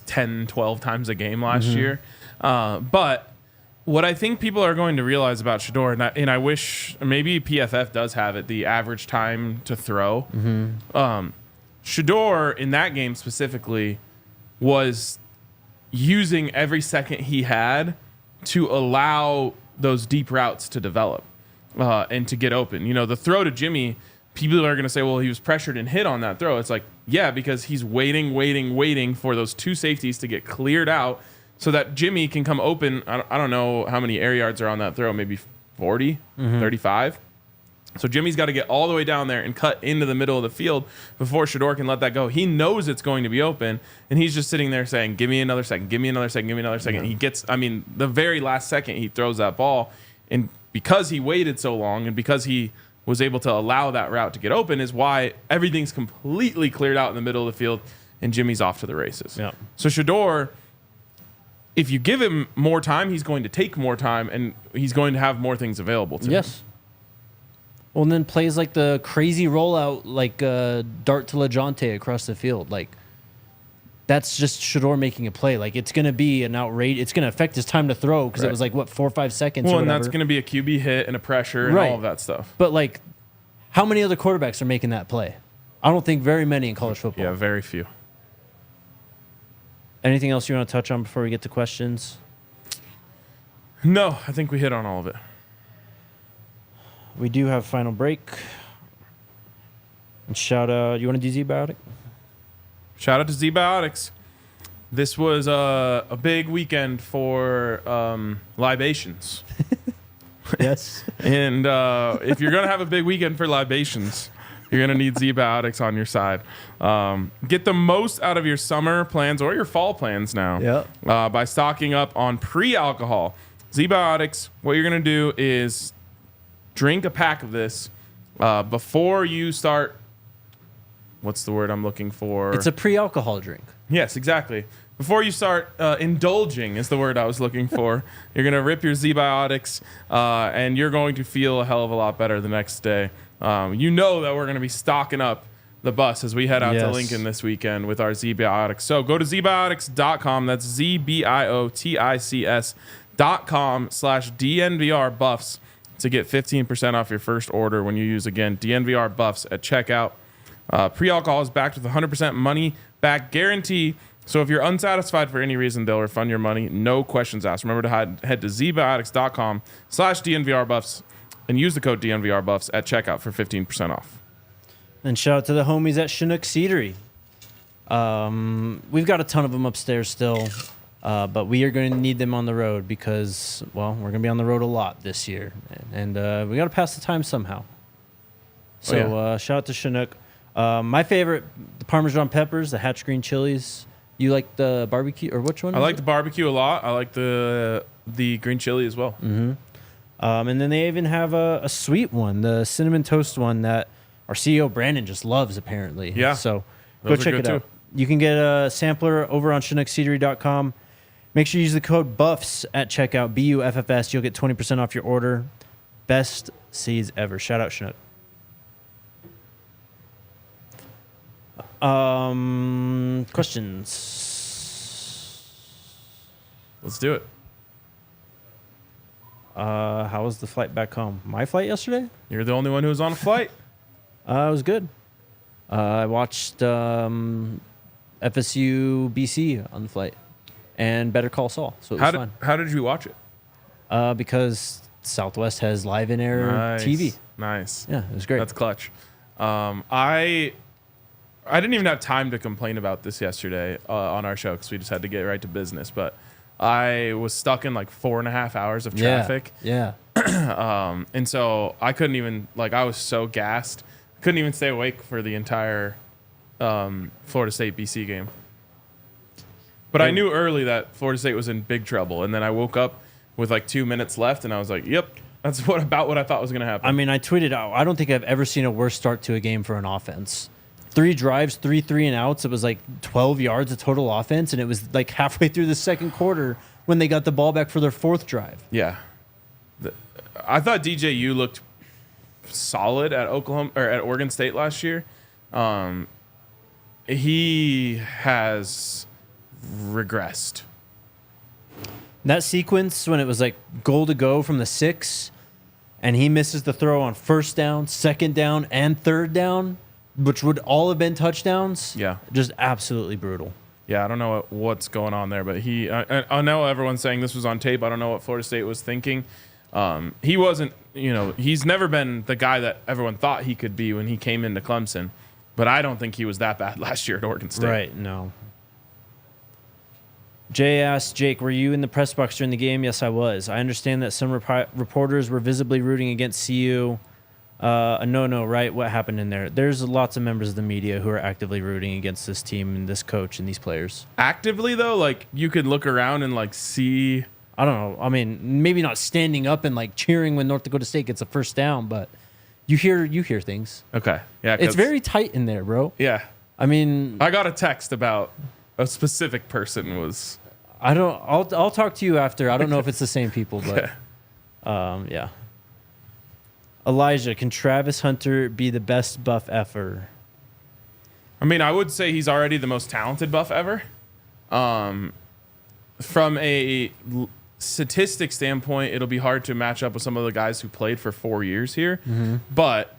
10, 12 times a game last year. But what I think people are going to realize about Shedeur, and I wish maybe PFF does have it, the average time to throw. Shedeur, in that game specifically, was using every second he had to allow those deep routes to develop and to get open. The throw to Jimmy, people are going to say, well, he was pressured and hit on that throw. It's like, yeah, because he's waiting for those 2 safeties to get cleared out so that Jimmy can come open. I don't know how many air yards are on that throw, maybe 40, 35. So Jimmy's got to get all the way down there and cut into the middle of the field before Shedeur can let that go. He knows it's going to be open, and he's just sitting there saying, give me another second, give me another second, give me another second. He gets, the very last second he throws that ball, and because he waited so long and because he was able to allow that route to get open is why everything's completely cleared out in the middle of the field, and Jimmy's off to the races. Yeah. So Shedeur, if you give him more time, he's going to take more time, and he's going to have more things available to him. Yes. Well, and then plays like the crazy rollout, like dart to LeJohntay across the field. Like, that's just Shedeur making a play. Like, it's going to be an outrage. It's going to affect his time to throw because it was like, 4 or 5 seconds or whatever. And that's going to be a QB hit and a pressure and all of that stuff. But, like, how many other quarterbacks are making that play? I don't think very many in college football. Yeah, very few. Anything else you want to touch on before we get to questions? No, I think we hit on all of it. We do have final break. And shout out, you want to do Z-Biotic? Shout out to Z-Biotics. This was a big weekend for libations. Yes. And if you're going to have a big weekend for libations, you're going to need Z-Biotics on your side. Get the most out of your summer plans or your fall plans now by stocking up on pre-alcohol. Z-Biotics, what you're going to do is drink a pack of this before you start. What's the word I'm looking for? It's a pre-alcohol drink. Yes, exactly. Before you start indulging is the word I was looking for. You're going to rip your Z-Biotics, and you're going to feel a hell of a lot better the next day. You know that we're going to be stocking up the bus as we head out to Lincoln this weekend with our Z-Biotics. So go to zbiotics.com. That's ZBIOTICS.com. pressbox.com/DNVR Buffs to get 15% off your first order when you use, again, DNVR Buffs at checkout. Pre-alcohol is backed with 100% money back guarantee. So if you're unsatisfied for any reason, they'll refund your money. No questions asked. Remember to head to zbiotics.com/DNVR Buffs and use the code DNVR Buffs at checkout for 15% off. And shout out to the homies at Chinook Seedery. We've got a ton of them upstairs still, but we are going to need them on the road because, well, we're going to be on the road a lot this year. And we got to pass the time somehow. So shout out to Chinook. My favorite, the Parmesan peppers, the Hatch green chilies. You like the barbecue, or which one? I like the barbecue a lot. I like the green chili as well. Mm-hmm. And then they even have a sweet one, the cinnamon toast one that our CEO Brandon just loves, apparently. Yeah. So Those go check it out. too. You can get a sampler over on ChinookSeedery.com. Make sure you use the code BUFFS at checkout, BUFFS. You'll get 20% off your order. Best seeds ever. Shout out Chinook. Questions? Let's do it. How was the flight back home? My flight yesterday? You're the only one who was on a flight. It was good. I watched FSU BC on the flight and Better Call Saul. So it was fun. How did you watch it? Because Southwest has live in air TV. Nice. Yeah, it was great. That's clutch. I didn't even have time to complain about this yesterday on our show because we just had to get right to business. But I was stuck in like 4.5 hours of traffic. Yeah. And so I couldn't even, I was so gassed. Couldn't even stay awake for the entire Florida State BC game. But I knew early that Florida State was in big trouble. And then I woke up with 2 minutes left and I was like, yep, that's about what I thought was going to happen. I mean, I tweeted out, I don't think I've ever seen a worse start to a game for an offense. 3 drives, 3 and outs. It was 12 yards of total offense, and it was halfway through the second quarter when they got the ball back for their 4th drive. Yeah. I thought DJU looked solid at Oregon State last year. He has regressed. That sequence when it was goal to go from the 6, and he misses the throw on 1st down, 2nd down, and 3rd down, which would all have been touchdowns. Yeah. Just absolutely brutal. Yeah, I don't know what's going on there, but I know everyone's saying this was on tape. I don't know what Florida State was thinking. He wasn't, he's never been the guy that everyone thought he could be when he came into Clemson, but I don't think he was that bad last year at Oregon State. Right, no. Jay asked, Jake, were you in the press box during the game? Yes, I was. I understand that some reporters were visibly rooting against CU. No, right? What happened in there? There's lots of members of the media who are actively rooting against this team and this coach and these players. Actively, though? You could look around and, see... I don't know. I mean, maybe not standing up and, cheering when North Dakota State gets a 1st down, but you hear things. Okay. Yeah. It's very tight in there, bro. Yeah. I mean... I got a text about a specific person was... I'll talk to you after. I don't know if it's the same people, but... yeah. Elijah, can Travis Hunter be the best Buff ever? I mean, I would say he's already the most talented Buff ever. From a statistic standpoint, it'll be hard to match up with some of the guys who played for 4 years here. Mm-hmm. But,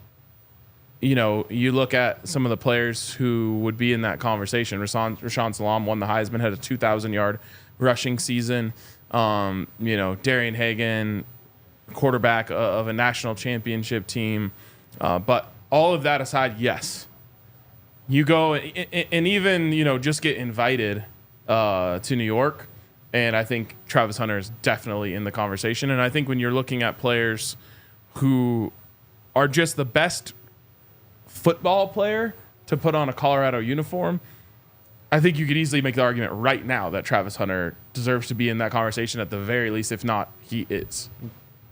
you look at some of the players who would be in that conversation. Rashawn Salam won the Heisman, had a 2,000-yard rushing season. Darian Hagan, quarterback of a national championship team. But all of that aside, yes. You go and even, just get invited to New York. And I think Travis Hunter is definitely in the conversation. And I think when you're looking at players who are just the best football player to put on a Colorado uniform, I think you could easily make the argument right now that Travis Hunter deserves to be in that conversation at the very least. If not, he is.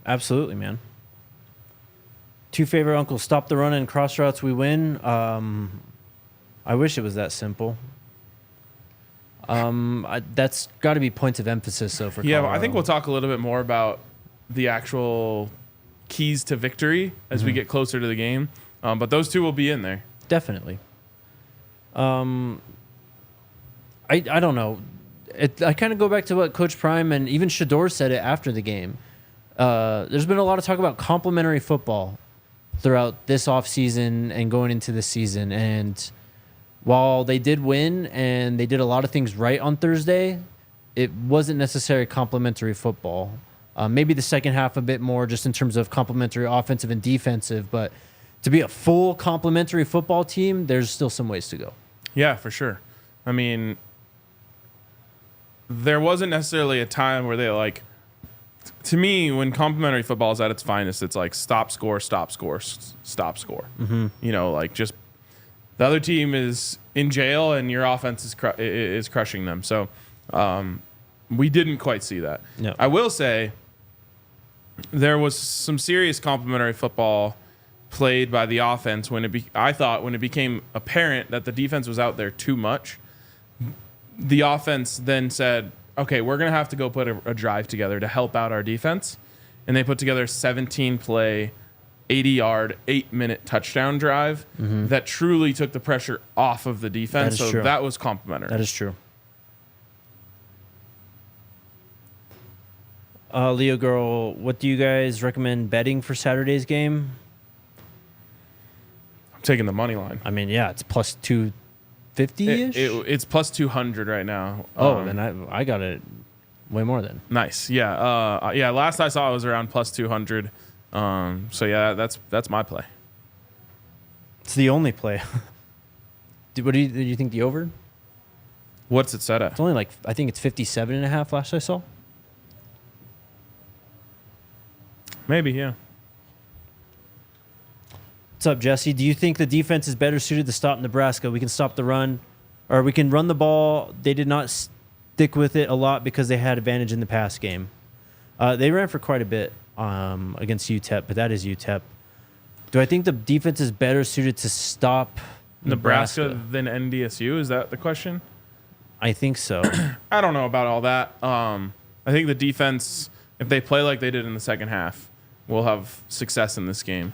Absolutely, man. 2 favorite uncles, stop the run and cross routes, we win. I wish it was that simple. That's got to be points of emphasis, though, for Colorado. Yeah, I think we'll talk a little bit more about the actual keys to victory as we get closer to the game. But those 2 will be in there. Definitely. I don't know. I kind of go back to what Coach Prime and even Shador said it after the game. There's been a lot of talk about complementary football throughout this offseason and going into this season. And while they did win and they did a lot of things right on Thursday, it wasn't necessarily complementary football. Maybe the second half a bit more just in terms of complementary offensive and defensive. But to be a full complementary football team, there's still some ways to go. Yeah, for sure. I mean, there wasn't necessarily a time where they like, to me, when complementary football is at its finest, it's like stop, score, stop, score, stop, score. Mm-hmm. You know, like just the other team is in jail and your offense is crushing them. So we didn't quite see that. No. I will say there was some serious complementary football played by the offense when I thought when it became apparent that the defense was out there too much. The offense then said, okay, we're going to have to go put a drive together to help out our defense. And they put together a 17-play, 80-yard, 8-minute touchdown drive that truly took the pressure off of the defense. So that was complimentary. That is true. Leo Girl, what do you guys recommend betting for Saturday's game? I'm taking the money line. I mean, yeah, it's plus 250-ish? It's plus 200 right now. Then I got it way more than. Nice. Yeah. Yeah. Last I saw it was around plus 200. So yeah, that's my play. It's the only play. Do you think the over? What's it set at? It's only like, I think it's 57.5 last I saw. Maybe, yeah. What's up, Jesse? Do you think the defense is better suited to stop Nebraska? We can stop the run, or we can run the ball. They did not stick with it a lot because they had advantage in the pass game. They ran for quite a bit against UTEP, but that is UTEP. Do I think the defense is better suited to stop Nebraska than NDSU? Is that the question? I think so. I don't know about all that. I think the defense, if they play like they did in the second half, will have success in this game.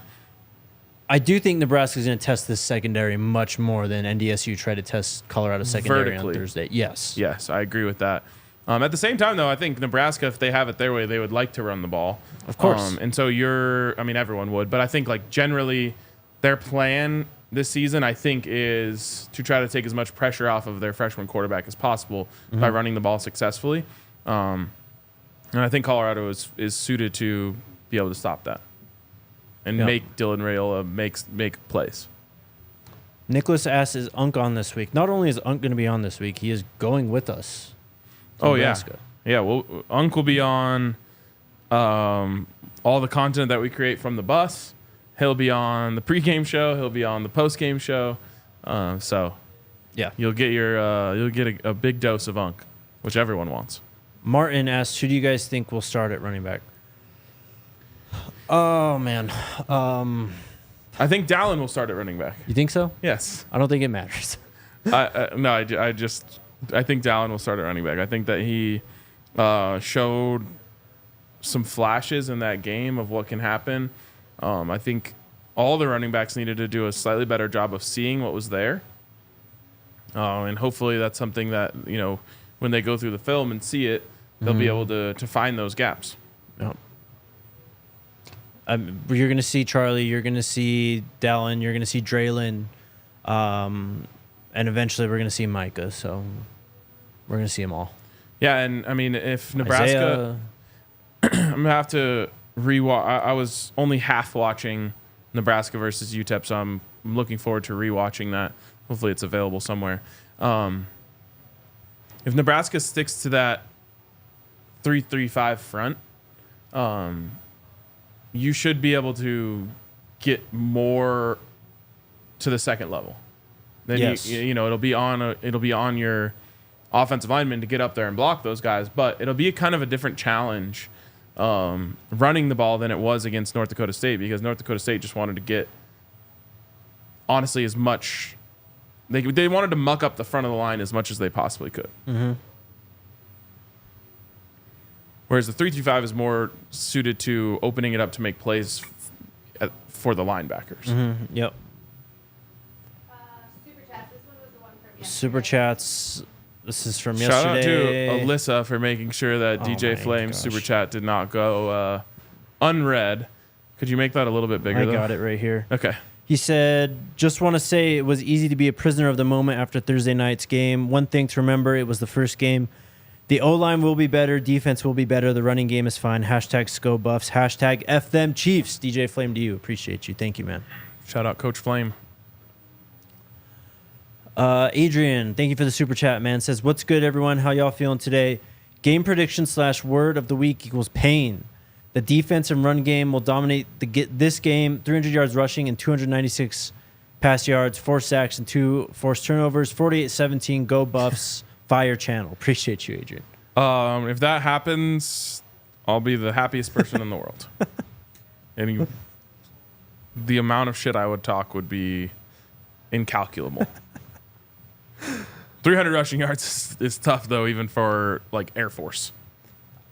I do think Nebraska is going to test this secondary much more than NDSU tried to test Colorado secondary on Thursday. Yes. Yes, I agree with that. At the same time, though, I think Nebraska, if they have it their way, they would like to run the ball. Of course. And so everyone would. But I think, like, generally their plan this season, I think, is to try to take as much pressure off of their freshman quarterback as possible by running the ball successfully. And I think Colorado is suited to be able to stop that and make Dylan Raiola make plays. Nicholas asks, is Unk on this week? Not only is Unk going to be on this week, he is going with us. Nebraska. Yeah. Well, Unk will be on all the content that we create from the bus. He'll be on the pregame show. He'll be on the postgame show. So, yeah, you'll get a big dose of Unk, which everyone wants. Martin asks, who do you guys think will start at running back? Oh, man. I think Dallin will start at running back. You think so? Yes. I don't think it matters. I think Dallin will start at running back. I think that he showed some flashes in that game of what can happen. I think all the running backs needed to do a slightly better job of seeing what was there. And hopefully that's something that, when they go through the film and see it, they'll be able to find those gaps. Yep. You're going to see Charlie. You're going to see Dallin. You're going to see Draylon. And eventually we're going to see Micah. So we're going to see them all. Yeah, and I mean, if Nebraska... I'm going to have to rewatch. I was only half watching Nebraska versus UTEP, so I'm looking forward to rewatching that. Hopefully it's available somewhere. If Nebraska sticks to that 3-3-5 front, you should be able to get more to the second level. Then yes. It'll be on your offensive lineman to get up there and block those guys, but it'll be kind of a different challenge running the ball than it was against North Dakota State, because North Dakota State just wanted to get honestly as much. They wanted to muck up the front of the line as much as they possibly could. Mm-hmm. Whereas the 3-3-5 is more suited to opening it up to make plays for the linebackers. Mm-hmm. Yep. Super chats. This one was the one from yesterday. Super chats. This is from Shout out yesterday. to Alyssa for making sure that Oh DJ my Flame's gosh. super chat did not go unread. Could you make that a little bit bigger? I though? got it right here. Okay. He said, just want to say it was easy to be a prisoner of the moment after Thursday night's game. One thing to remember, it was the first game. The O-line will be better. Defense will be better. The running game is fine. Hashtag SCO Buffs. Hashtag F them Chiefs. DJ Flame to you. Appreciate you. Thank you, man. Shout out Coach Flame. Adrian, thank you for the super chat, man. Says, what's good, everyone? How y'all feeling today? Game prediction / word of the week equals pain. The defense and run game will dominate this game. 300 yards rushing and 296 pass yards, 4 sacks and 2 forced turnovers. 48-17. Go Buffs. Fire channel. Appreciate you, Adrian. If that happens, I'll be the happiest person in the world. And the amount of shit I would talk would be incalculable. 300 rushing yards is tough, though, even for like Air Force.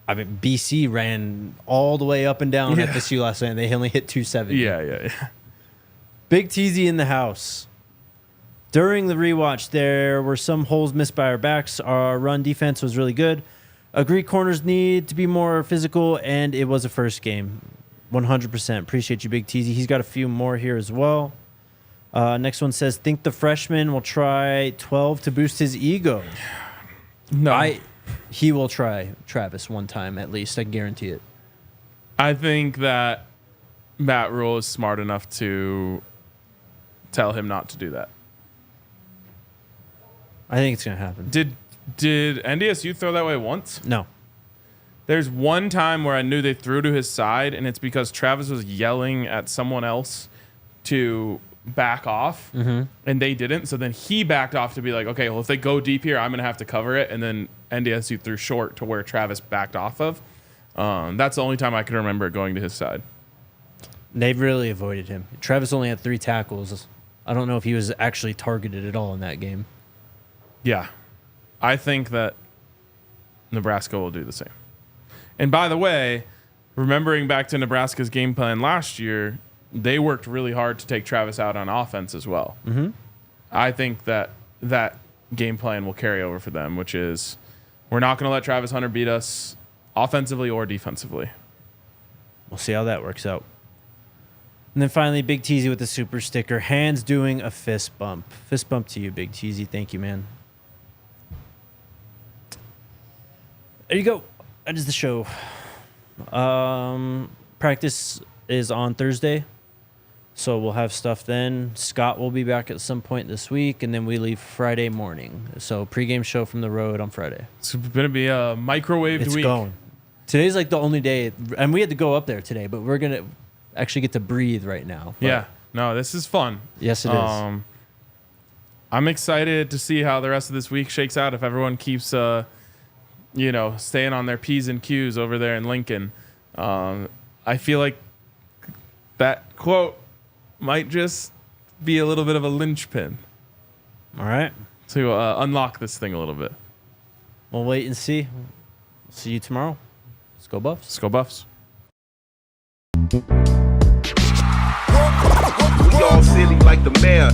I mean, BC ran all the way up and down at FSU last night, and they only hit 270. Yeah. Big TZ in the house. During the rewatch, there were some holes missed by our backs. Our run defense was really good. Agree corners need to be more physical, and it was a first game. 100%. Appreciate you, Big TZ. He's got a few more here as well. Next one says, think the freshman will try 12 to boost his ego. No. He will try Travis one time at least. I guarantee it. I think that Matt Rhule is smart enough to tell him not to do that. I think it's going to happen. Did NDSU throw that way once? No. There's one time where I knew they threw to his side, and it's because Travis was yelling at someone else to back off, and they didn't. So then he backed off to be like, okay, well, if they go deep here, I'm going to have to cover it. And then NDSU threw short to where Travis backed off of. That's the only time I can remember it going to his side. They really avoided him. Travis only had 3 tackles. I don't know if he was actually targeted at all in that game. Yeah. I think that Nebraska will do the same. And by the way, remembering back to Nebraska's game plan last year, they worked really hard to take Travis out on offense as well. Mm-hmm. I think that game plan will carry over for them, which is we're not going to let Travis Hunter beat us offensively or defensively. We'll see how that works out. And then finally, Big Teasy with the super sticker. Hands doing a fist bump. Fist bump to you, Big Teasy. Thank you, man. There you go. That is the show. Practice is on Thursday, so we'll have stuff then. Scott will be back at some point this week, and then we leave Friday morning. So pregame show from the road on Friday. It's going to be a microwaved It's week. going. Today's like the only day, and we had to go up there today, but we're going to actually get to breathe right now. But Yeah. No, this is fun. yes, it is. I'm excited to see how the rest of this week shakes out if everyone keeps, staying on their P's and Q's over there in Lincoln. I feel like that quote might just be a little bit of a linchpin All right. to unlock this thing a little bit. We'll wait and see. See you tomorrow. Let's go Buffs. Let's go Buffs. We all silly like the mayor.